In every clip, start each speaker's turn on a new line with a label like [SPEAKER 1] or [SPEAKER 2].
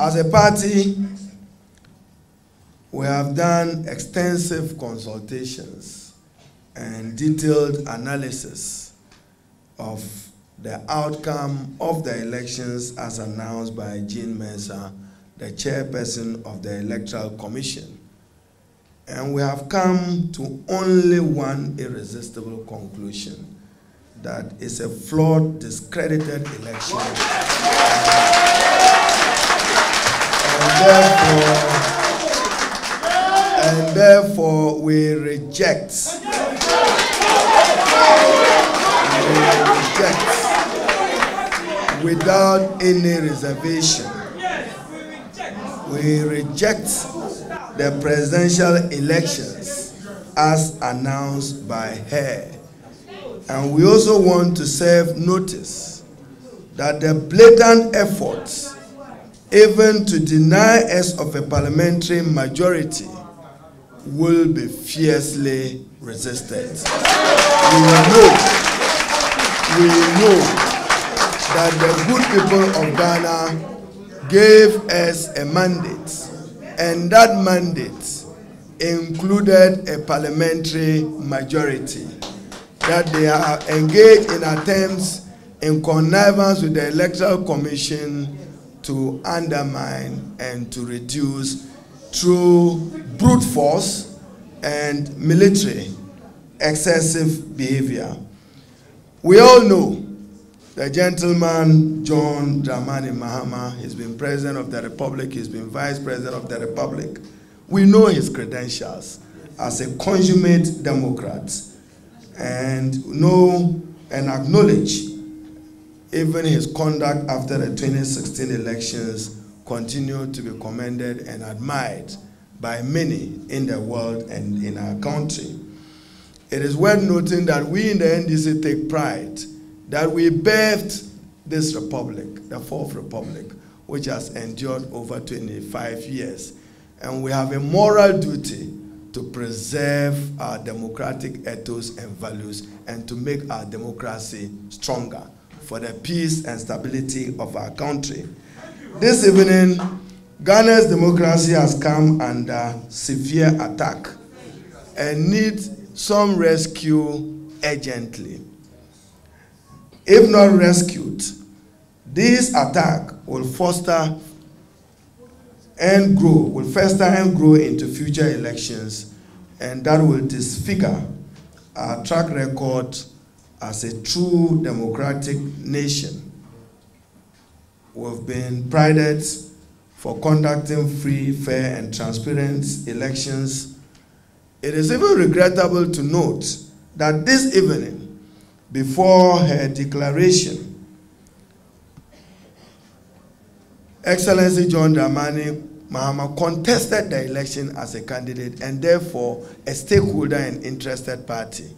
[SPEAKER 1] As a party, we have done extensive consultations and detailed analysis of the outcome of the elections as announced by Jean Mensah, the chairperson of the Electoral Commission. And we have come to only one irresistible conclusion, that it's a flawed, discredited election. And therefore we reject without any reservation. We reject the presidential elections as announced by her. And we also want to serve notice that the blatant efforts even to deny us of a parliamentary majority will be fiercely resisted. We know that the good people of Ghana gave us a mandate, and that mandate included a parliamentary majority, that they are engaged in attempts in connivance with the Electoral Commission to undermine and to reduce through brute force and military excessive behavior. We all know the gentleman John Dramani Mahama. He's been president of the Republic, he's been vice president of the Republic. We know his credentials as a consummate Democrat, and know and acknowledge even his conduct after the 2016 elections continued to be commended and admired by many in the world and in our country. It is worth noting that we in the NDC take pride that we birthed this republic, the Fourth Republic, which has endured over 25 years. And we have a moral duty to preserve our democratic ethos and values and to make our democracy stronger for the peace and stability of our country. This evening, Ghana's democracy has come under severe attack and needs some rescue urgently. If not rescued, this attack will foster and grow into future elections, and that will disfigure our track record as a true democratic nation. We've been prided for conducting free, fair, and transparent elections. It is even regrettable to note that this evening, before her declaration, Excellency John Dramani Mahama contested the election as a candidate and therefore a stakeholder and interested party,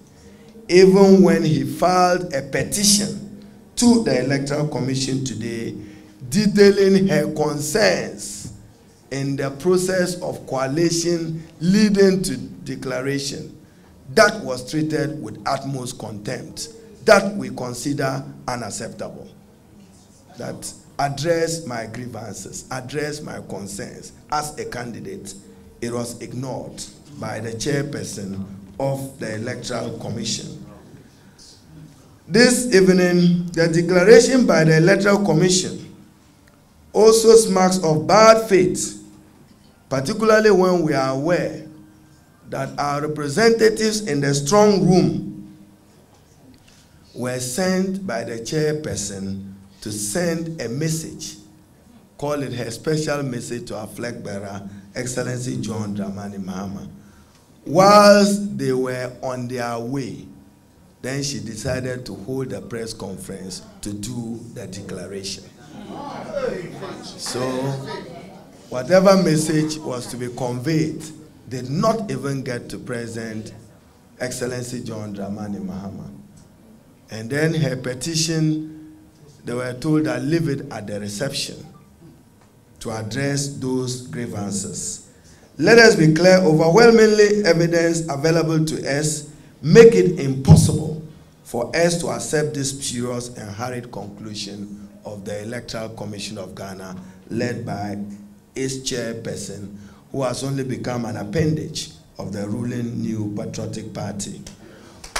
[SPEAKER 1] even when he filed a petition to the Electoral Commission today detailing her concerns in the process of coalition leading to declaration. That was treated with utmost contempt. That we consider unacceptable. That address my grievances, address my concerns as a candidate, it was ignored by the chairperson of the Electoral Commission. This evening, the declaration by the Electoral Commission also smacks of bad faith, particularly when we are aware that our representatives in the strong room were sent by the chairperson to send a message, call it her special message to our flag bearer, Excellency John Dramani Mahama. Whilst they were on their way, then she decided to hold a press conference to do the declaration. So, whatever message was to be conveyed did not even get to President Excellency John Dramani Mahama. And then her petition, they were told that leave it at the reception to address those grievances. Let us be clear, overwhelmingly evidence available to us make it impossible for us to accept this spurious and hurried conclusion of the Electoral Commission of Ghana, led by its chairperson, who has only become an appendage of the ruling New Patriotic Party.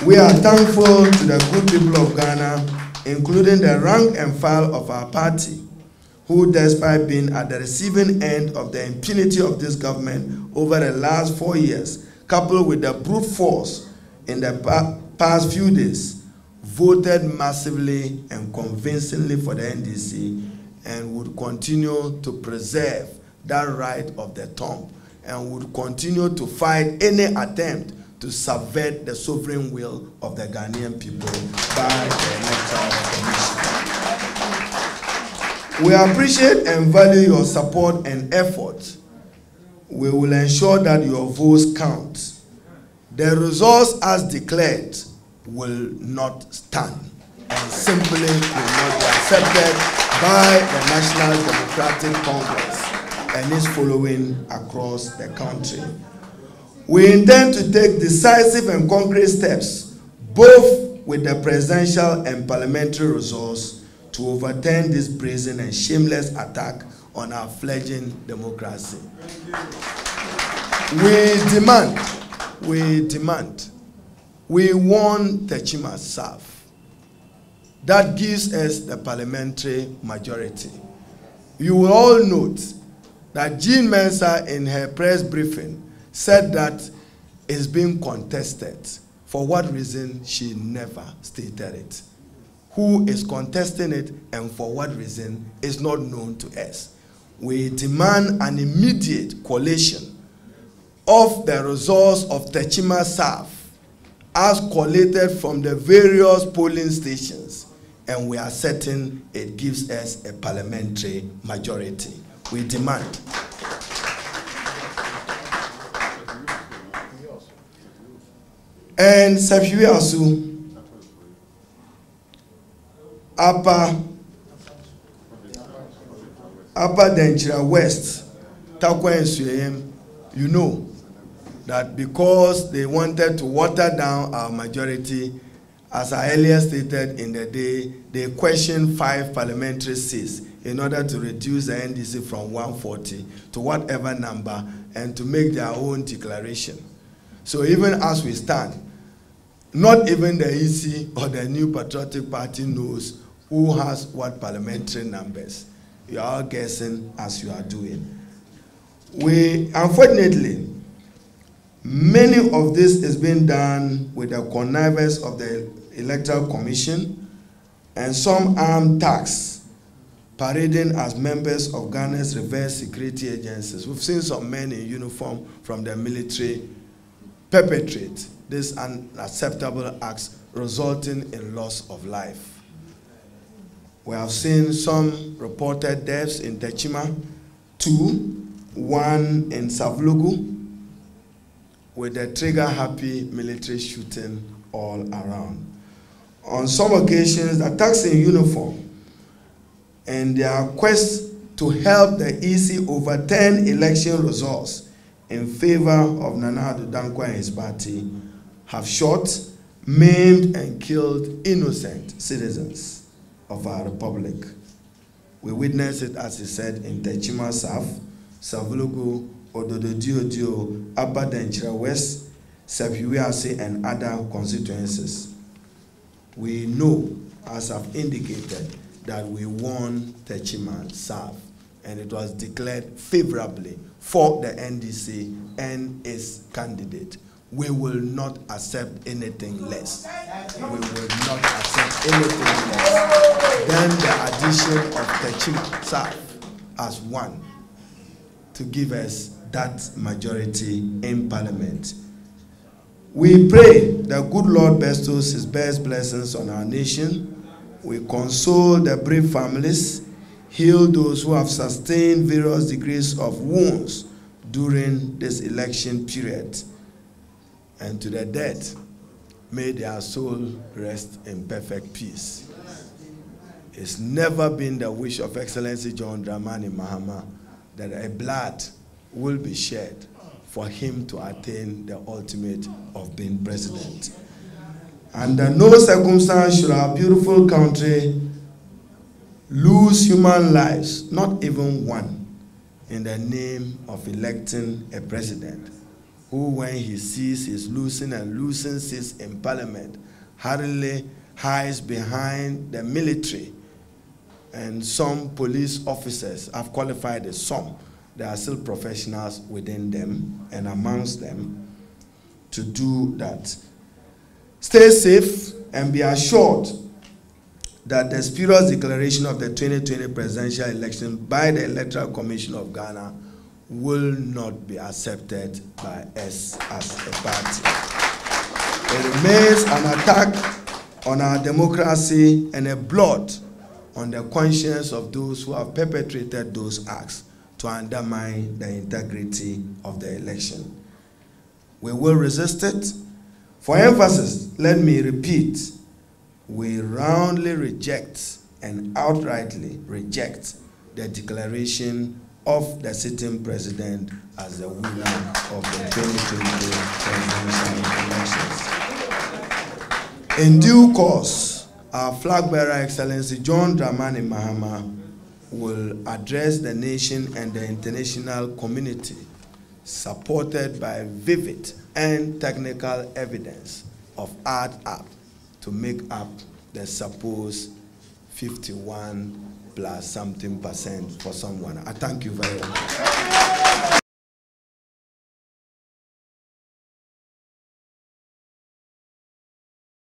[SPEAKER 1] We are thankful to the good people of Ghana, including the rank and file of our party, who, despite being at the receiving end of the impunity of this government over the last 4 years, coupled with the brute force in the past few days, voted massively and convincingly for the NDC and would continue to preserve that right of the tomb and would continue to fight any attempt to subvert the sovereign will of the Ghanaian people by the Electoral Commission. We appreciate and value your support and effort. We will ensure that your votes count. The results as declared will not stand and simply will not be accepted by the National Democratic Congress and its following across the country. We intend to take decisive and concrete steps, both with the presidential and parliamentary results, to overturn this brazen and shameless attack on our fledgling democracy. We want Techima serve. That gives us the parliamentary majority. You will all note that Jean Mensah in her press briefing said that it's being contested. For what reason, she never stated it. Who is contesting it and for what reason is not known to us. We demand an immediate collation of the results of Techima South as collated from the various polling stations, and we are certain it gives us a parliamentary majority. We demand. And Safiwi Asu, Upper Denchira West, Takwa and Suyem, you know that because they wanted to water down our majority, as I earlier stated in the day, they questioned 5 parliamentary seats in order to reduce the NDC from 140 to whatever number and to make their own declaration. So even as we stand, not even the EC or the New Patriotic Party knows who has what parliamentary numbers. You are all guessing as you are doing. Unfortunately, many of this is being done with the connivance of the Electoral Commission and some armed thugs parading as members of Ghana's reverse security agencies. We've seen some men in uniform from the military perpetrate these unacceptable acts, resulting in loss of life. We have seen some reported deaths in Techima, 2, 1 in Savlugu, with the trigger-happy military shooting all around. On some occasions, attacks in uniform and their quest to help the EC overturn election results in favor of Nana Addo Dankwa and his party have shot, maimed, and killed innocent citizens of our republic. We witnessed it, as he said, in Techima South, Savlugu, Ododo-Diodio, Upper Denchira West, Sepiwiase, and other constituencies. We know, as I've indicated, that we won Techima South, and it was declared favorably for the NDC and its candidate. We will not accept anything less. We will not accept anything less than the addition of Techima South as one to give us that majority in Parliament. We pray that good Lord bestows his best blessings on our nation. We console the bereaved families, heal those who have sustained various degrees of wounds during this election period. And to the dead, may their soul rest in perfect peace. It's never been the wish of Excellency John Dramani Mahama that a blood will be shed for him to attain the ultimate of being president. Under no circumstance should our beautiful country lose human lives, not even one, in the name of electing a president who, when he sees his losing and losing seats in parliament, hurriedly hides behind the military and some police officers. I've qualified as some. There are still professionals within them and amongst them to do that. Stay safe and be assured that the spurious declaration of the 2020 presidential election by the Electoral Commission of Ghana will not be accepted by us as a party. It remains an attack on our democracy and a blot on the conscience of those who have perpetrated those acts to undermine the integrity of the election. We will resist it. For emphasis, let me repeat, we roundly reject and outrightly reject the declaration of the sitting president as the winner of the 2020 presidential elections. In due course, our flag bearer, Excellency John Dramani Mahama, will address the nation and the international community, supported by vivid and technical evidence of add up to make up the supposed 51 plus something % for someone. I thank you very much.